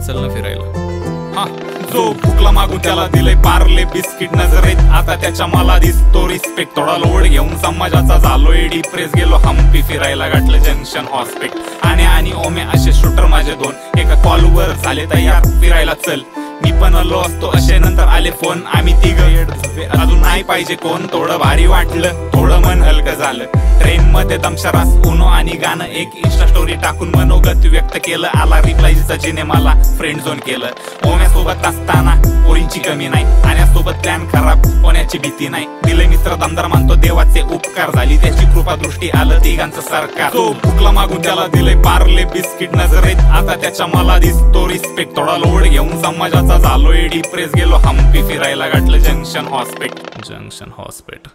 चल ना फिरायला। हा जो भुकला मागून त्याला दिलंय पार्ले बिस्किट नजरेत, आता त्याच्या मला दिसतो रिस्पेक्ट। थोडा लोड घेऊन समाजाचा झालोय डिप्रेस, गेलो हम्पी फिरायला, गाठलं जंक्शन हॉस्पिटल। आणि ओमे असे शूटर माझे दोन, एका कॉलवर झाले तयार फिरायला चल। मी पण आलो असतो असे, नंतर आले फोन, आम्ही तिघं अजून नाही पाहिजे कोण। थोडं भारी वाटलं, थोडं मन हलकं झालं। ट्रेन मध्ये दमशरास उनो आणि गाणं, एक इंस्टा स्टोरी टाकून मनोगत व्यक्त केलं। आला रिप्लाय जिने मला फ्रेंड झोन केलं। ओम्यासोबत असताना पोरींची कमी नाही, आणि प्लॅन खराब होण्याची भीती नाही। दिले मित्र दमदार मानतो देवाचे उपकार, झाली त्याची कृपा दृष्टी, आलं तिघांचं सरकार। तो भुकला मागून त्याला दिलंय पार्ले बिस्किट नजरेत, आता त्याच्या मला दिसतो रिस्पेक्ट। थोडा लोड घेऊन समाजाचा झालोय डिप्रेस, गेलो हम्पी फिरायला, गाठलं जंक्शन हॉस्पिटल।